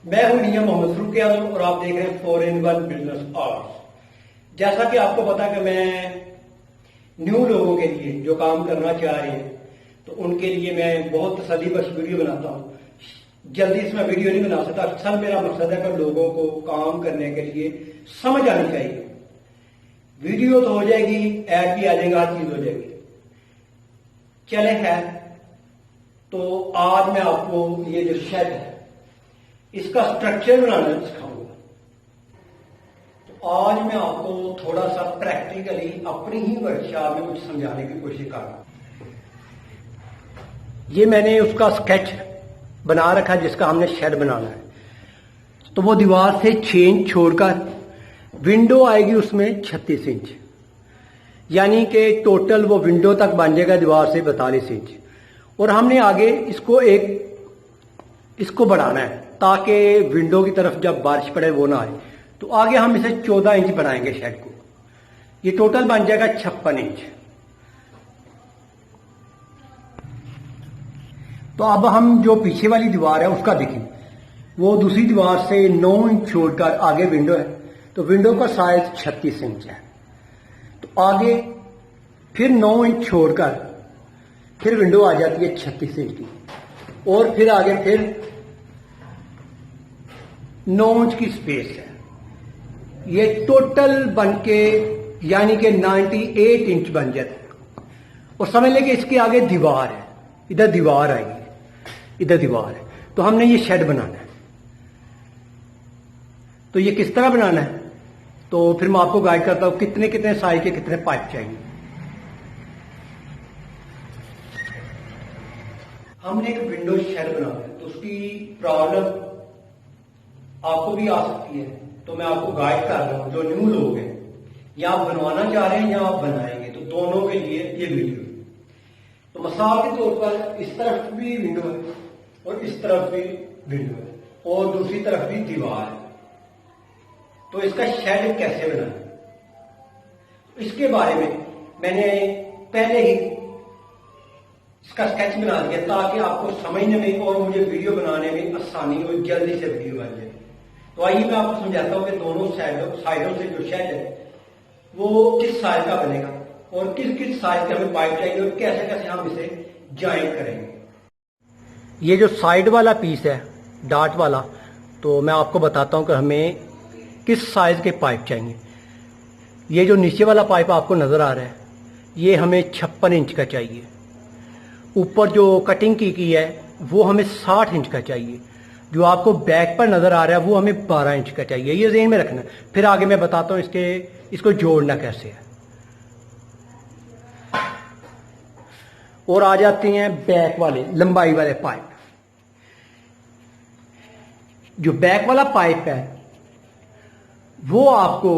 मैं हूं इंजीनियर मोहम्मद फरूक आजम और आप देख रहे हैं 4-in-1 बिजनेस आवर्स। जैसा कि आपको पता है कि मैं न्यू लोगों के लिए जो काम करना चाह रहे हैं तो उनके लिए मैं बहुत तसल्ली बख्श वीडियो बनाता हूं। जल्दी से मैं वीडियो नहीं बना सकता। अक्सर मेरा मकसद है कि लोगों को काम करने के लिए समझ आनी चाहिए। वीडियो तो हो जाएगी, ऐड भी आ जाएगा, हर चीज हो जाएगी। चले खैर, तो आज मैं आपको ये जो शेड है इसका स्ट्रक्चर बनाना सिखाऊंगा। तो आज मैं आपको थोड़ा सा प्रैक्टिकली अपनी ही वर्कशॉप में कुछ समझाने की कोशिश कर रहा हूं। ये मैंने उसका स्केच बना रखा है जिसका हमने शेड बनाना है। तो वो दीवार से 6 इंच छोड़कर विंडो आएगी उसमें 36 इंच, यानी कि टोटल वो विंडो तक बन जाएगा दीवार से 42 इंच। और हमने आगे इसको बढ़ाना है ताकि विंडो की तरफ जब बारिश पड़े वो ना आए। तो आगे हम इसे 14 इंच बनाएंगे शेड को। ये टोटल बन जाएगा 56 इंच। तो अब हम जो पीछे वाली दीवार है उसका देखें, वो दूसरी दीवार से 9 इंच छोड़कर आगे विंडो है। तो विंडो का साइज 36 इंच है। तो आगे फिर 9 इंच छोड़कर फिर विंडो आ जाती है 36 इंच की, और फिर आगे फिर 9 इंच की स्पेस है। ये टोटल बनके यानी कि 98 इंच बन जाता है। और समझ लें कि इसके आगे दीवार है, इधर दीवार आएगी, इधर दीवार है। तो हमने ये शेड बनाना है। तो ये किस तरह बनाना है तो फिर मैं आपको गाइड करता हूं कितने कितने साइज के कितने पाइप चाहिए। हमने एक विंडो शेड बनाना है तो उसकी प्रॉब्लम आपको भी आ सकती है। तो मैं आपको गाइड कर रहा हूं, जो न्यू लोग हैं या आप बनवाना चाह रहे हैं या आप बनाएंगे, तो दोनों के लिए ये वीडियो। तो मिसाल के तौर पर इस तरफ भी विंडो है और इस तरफ भी विंडो है और दूसरी तरफ भी दीवार है। तो इसका शेड कैसे बनाना, इसके बारे में मैंने पहले ही इसका स्केच बना दिया ताकि आपको समझने में और मुझे वीडियो बनाने में आसानी हो, जल्दी से वीडियो बन जाए। तो आइए मैं आपको समझाता हूं कि दोनों साइडों से जो शेड है वो किस साइज का बनेगा और किस किस साइज के हमें पाइप चाहिए और कैसे कैसे हम इसे ज्वाइन करेंगे। ये जो साइड वाला पीस है डार्ट वाला, तो मैं आपको बताता हूं कि हमें किस साइज के पाइप चाहिए। ये जो नीचे वाला पाइप आपको नजर आ रहा है ये हमें 56 इंच का चाहिए। ऊपर जो कटिंग की है वो हमें 60 इंच का चाहिए। जो आपको बैक पर नजर आ रहा है वो हमें 12 इंच का चाहिए। ये ज़हन में रखना। फिर आगे मैं बताता हूं इसको जोड़ना कैसे है। और आ जाते हैं बैक वाले लंबाई वाले पाइप। जो बैक वाला पाइप है वो आपको,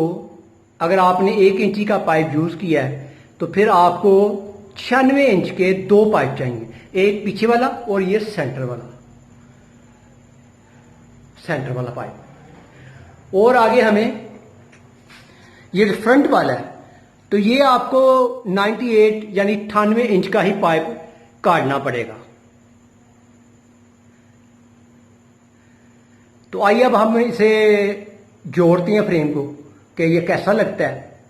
अगर आपने 1 इंची का पाइप यूज किया है तो फिर आपको 96 इंच के 2 पाइप चाहिए, एक पीछे वाला और ये सेंटर वाला पाइप। और आगे हमें ये फ्रंट वाला है तो ये आपको 98 यानी 98 इंच का ही पाइप काटना पड़ेगा। तो आइए अब हम इसे जोड़ते हैं फ्रेम को कि ये कैसा लगता है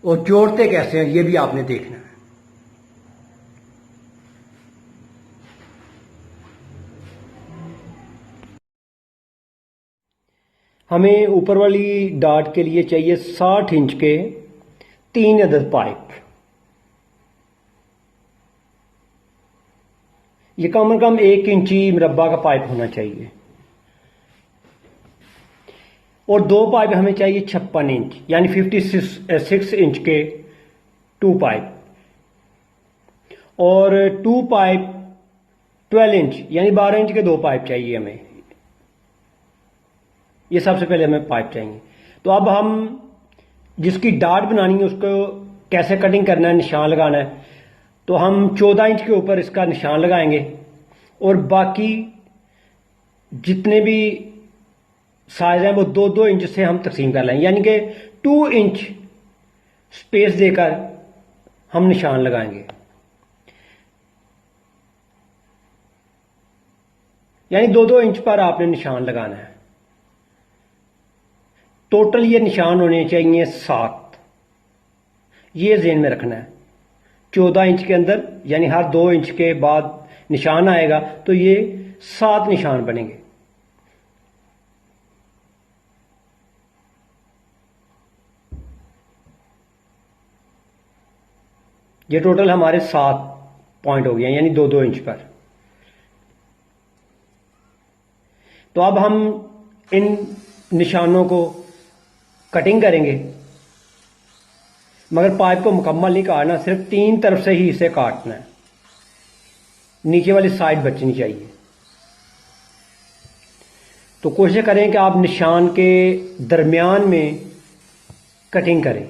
और जोड़ते कैसे हैं ये भी आपने देखना है। हमें ऊपर वाली डार्ट के लिए चाहिए 60 इंच के 3 अदद पाइप। ये कम से कम 1 इंची मुरब्बा का पाइप होना चाहिए। और 2 पाइप हमें चाहिए 56 इंच यानी 56 इंच के 2 पाइप। और 2 पाइप 12 इंच यानी 12 इंच के 2 पाइप चाहिए हमें। ये सबसे पहले हमें पाइप चाहिए। तो अब हम जिसकी डार्ट बनानी है उसको कैसे कटिंग करना है, निशान लगाना है। तो हम 14 इंच के ऊपर इसका निशान लगाएंगे और बाकी जितने भी साइज है वो 2-2 इंच से हम तकसीम कर लेंगे, यानी कि 2 इंच स्पेस देकर हम निशान लगाएंगे। यानी 2-2 इंच पर आपने निशान लगाना है। टोटल ये निशान होने चाहिए 7, ये ज़हन में रखना है। 14 इंच के अंदर यानी हर 2 इंच के बाद निशान आएगा तो ये 7 निशान बनेंगे। ये टोटल हमारे 7 पॉइंट हो गए यानी 2-2 इंच पर। तो अब हम इन निशानों को कटिंग करेंगे, मगर पाइप को मुकम्मल नहीं काटना, सिर्फ 3 तरफ से ही इसे काटना है, नीचे वाली साइड बचनी चाहिए। तो कोशिश करें कि आप निशान के दरमियान में कटिंग करें।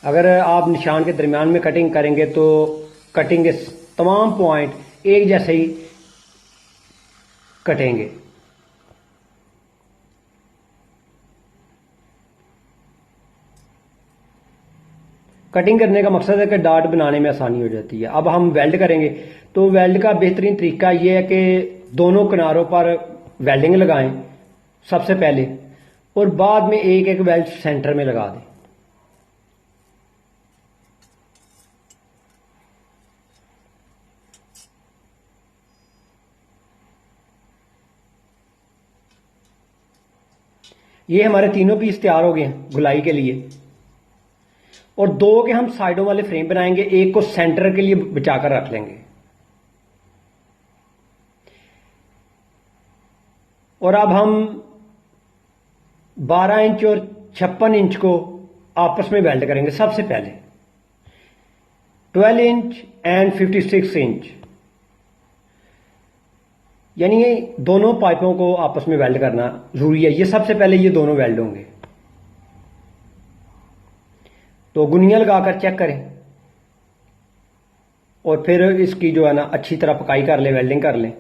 अगर आप निशान के दरमियान में कटिंग करेंगे तो कटिंग के तमाम पॉइंट एक जैसे ही कटेंगे। कटिंग करने का मकसद है कि डाट बनाने में आसानी हो जाती है। अब हम वेल्ड करेंगे, तो वेल्ड का बेहतरीन तरीका यह है कि दोनों किनारों पर वेल्डिंग लगाएं सबसे पहले, और बाद में एक एक वेल्ड सेंटर में लगा दें। ये हमारे तीनों पीस तैयार हो गए हैं गुलाई के लिए, और 2 के हम साइडों वाले फ्रेम बनाएंगे, एक को सेंटर के लिए बचाकर रख लेंगे। और अब हम 12 इंच और 56 इंच को आपस में वेल्ड करेंगे। सबसे पहले 12 इंच एंड 56 इंच, यानी ये दोनों पाइपों को आपस में वेल्ड करना जरूरी है। ये सबसे पहले ये दोनों वेल्ड होंगे। तो गुनिया लगाकर चेक करें और फिर इसकी जो है ना अच्छी तरह पकाई कर लें, वेल्डिंग कर लें।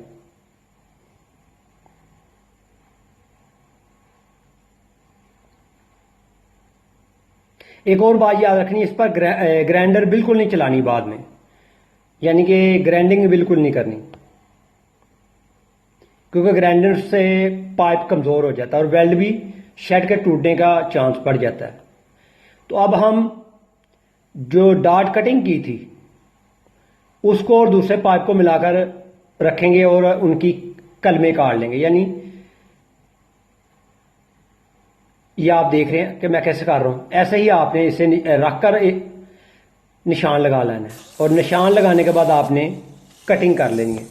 एक और बात याद रखनी, इस पर ग्राइंडर बिल्कुल नहीं चलानी बाद में, यानी कि ग्राइंडिंग बिल्कुल नहीं करनी, क्योंकि ग्राइंडर से पाइप कमजोर हो जाता है और वेल्ड भी शेड के टूटने का चांस बढ़ जाता है। तो अब हम जो डाट कटिंग की थी उसको और दूसरे पाइप को मिलाकर रखेंगे और उनकी कलमें काट लेंगे। यानी ये आप देख रहे हैं कि मैं कैसे कर रहा हूं, ऐसे ही आपने इसे रखकर निशान लगा लेना है, और निशान लगाने के बाद आपने कटिंग कर लेनी है।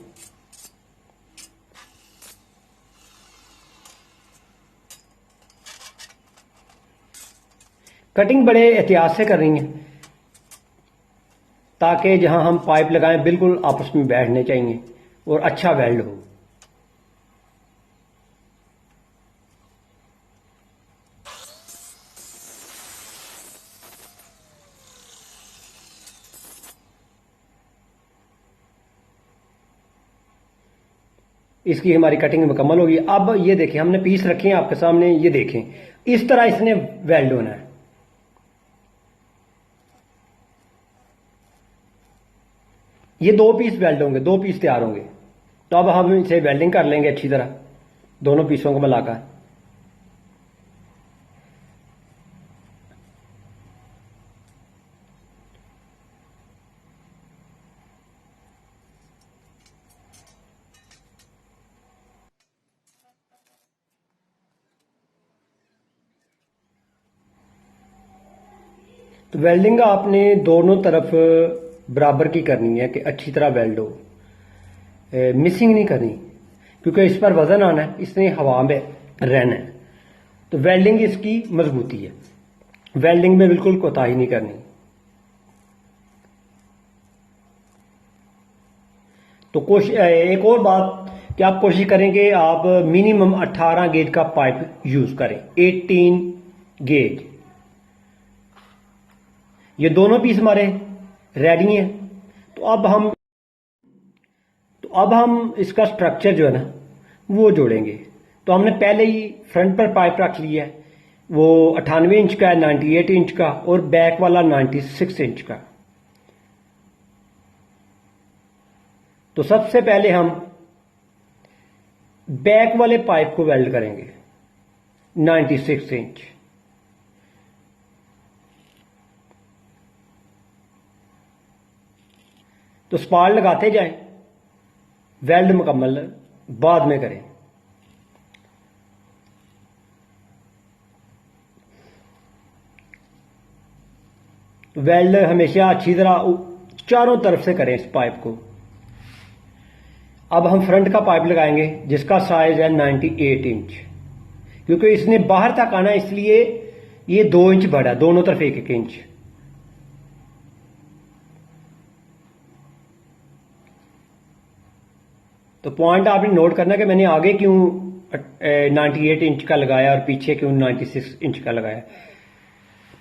कटिंग बड़े एहतियात से करनी है ताकि जहां हम पाइप लगाएं बिल्कुल आपस में बैठने चाहिए और अच्छा वेल्ड हो। इसकी हमारी कटिंग मुकम्मल होगी। अब ये देखें, हमने पीस रखे हैं आपके सामने, ये देखें इस तरह इसने वेल्ड होना है। ये 2 पीस वेल्ड होंगे, 2 पीस तैयार होंगे। तो अब हम इसे वेल्डिंग कर लेंगे अच्छी तरह दोनों पीसों को मिलाकर। तो वेल्डिंग आपने दोनों तरफ बराबर की करनी है कि अच्छी तरह वेल्ड हो, मिसिंग नहीं करनी, क्योंकि इस पर वजन आना है, इसने हवा में रहना है। तो वेल्डिंग इसकी मजबूती है, वेल्डिंग में बिल्कुल कोताही नहीं करनी। तो एक और बात कि आप कोशिश करेंगे आप मिनिमम 18 गेज का पाइप यूज करें, 18 गेज। ये दोनों पीस हमारे रेडी हैं। तो अब हम इसका स्ट्रक्चर जो है ना वो जोड़ेंगे। तो हमने पहले ही फ्रंट पर पाइप रख लिया है, वो 98 इंच का है, 98 इंच का, और बैक वाला 96 इंच का। तो सबसे पहले हम बैक वाले पाइप को वेल्ड करेंगे। 96 इंच। तो स्पार्क लगाते जाएं, वेल्ड मुकम्मल बाद में करें। वेल्ड हमेशा अच्छी तरह चारों तरफ से करें इस पाइप को। अब हम फ्रंट का पाइप लगाएंगे जिसका साइज है 98 इंच, क्योंकि इसने बाहर तक आना, इसलिए ये 2 इंच बढ़ा, दोनों तरफ 1-1 इंच। तो पॉइंट आपने नोट करना कि मैंने आगे क्यों 98 इंच का लगाया और पीछे क्यों 96 इंच का लगाया।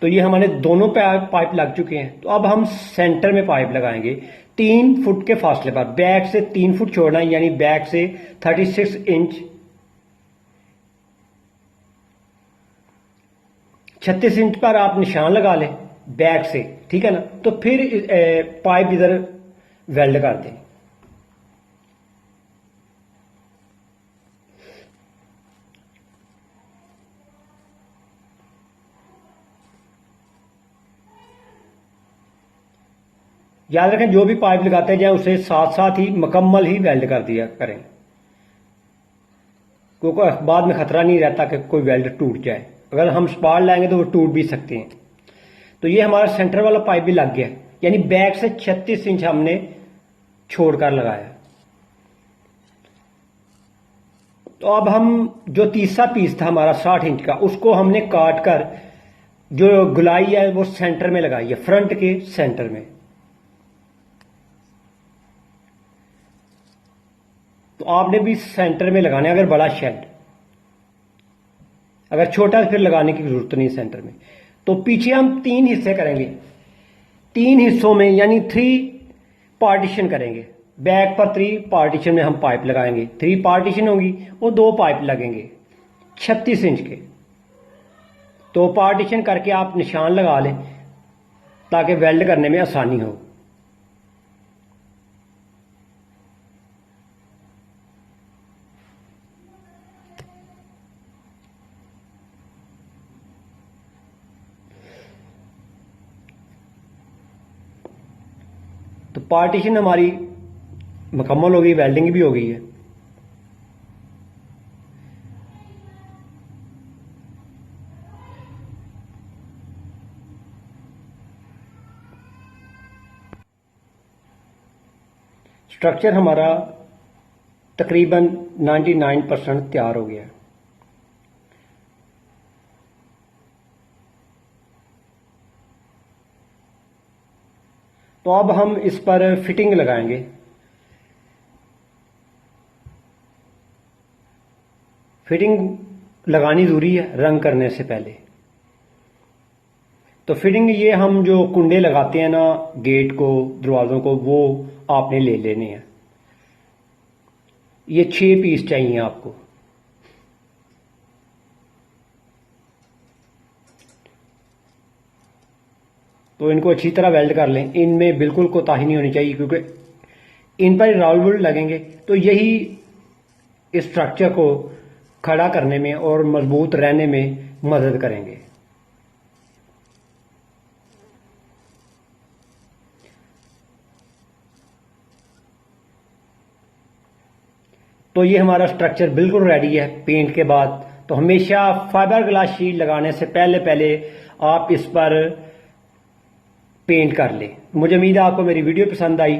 तो ये हमारे दोनों पाइप लग चुके हैं। तो अब हम सेंटर में पाइप लगाएंगे 3 फुट के फासले पर। बैक से 3 फुट छोड़ना है, यानी बैक से 36 इंच, 36 इंच पर आप निशान लगा लें बैक से, ठीक है ना। तो फिर पाइप इधर वेल्ड कर दें। याद रखें, जो भी पाइप लगाते जाए उसे साथ साथ ही मुकम्मल ही वेल्ड कर दिया करें, क्योंकि बाद में खतरा नहीं रहता कि कोई वेल्ड टूट जाए। अगर हम स्पार्क लाएंगे तो वो टूट भी सकते हैं। तो ये हमारा सेंटर वाला पाइप भी लग गया, यानी बैक से 36 इंच हमने छोड़कर लगाया। तो अब हम जो तीसरा पीस था हमारा 60 इंच का, उसको हमने काट कर जो गुलाई है वो सेंटर में लगाई है, फ्रंट के सेंटर में। तो आपने भी सेंटर में लगाना है अगर बड़ा शेड, अगर छोटा फिर लगाने की जरूरत नहीं सेंटर में। तो पीछे हम 3 हिस्से करेंगे, 3 हिस्सों में यानी 3 पार्टीशन करेंगे। बैक पर 3 पार्टीशन में हम पाइप लगाएंगे, 3 पार्टीशन होगी, वो 2 पाइप लगेंगे 36 इंच के। तो पार्टीशन करके आप निशान लगा लें ताकि वेल्ड करने में आसानी हो। तो पार्टीशन हमारी मुकम्मल हो गई, वेल्डिंग भी हो गई है। स्ट्रक्चर हमारा तकरीबन 99% तैयार हो गया है। तो अब हम इस पर फिटिंग लगाएंगे। फिटिंग लगानी जरूरी है रंग करने से पहले। तो फिटिंग ये हम जो कुंडे लगाते हैं ना गेट को, दरवाजों को, वो आपने ले लेने हैं। ये 6 पीस चाहिए आपको। तो इनको अच्छी तरह वेल्ड कर लें, इनमें बिल्कुल कोताही नहीं होनी चाहिए, क्योंकि इन पर राउल वुल्ड लगेंगे तो यही इस स्ट्रक्चर को खड़ा करने में और मजबूत रहने में मदद करेंगे। तो ये हमारा स्ट्रक्चर बिल्कुल रेडी है पेंट के बाद। तो हमेशा फाइबर ग्लास शीट लगाने से पहले पहले आप इस पर पेंट कर लें। मुझे उम्मीद है आपको मेरी वीडियो पसंद आई।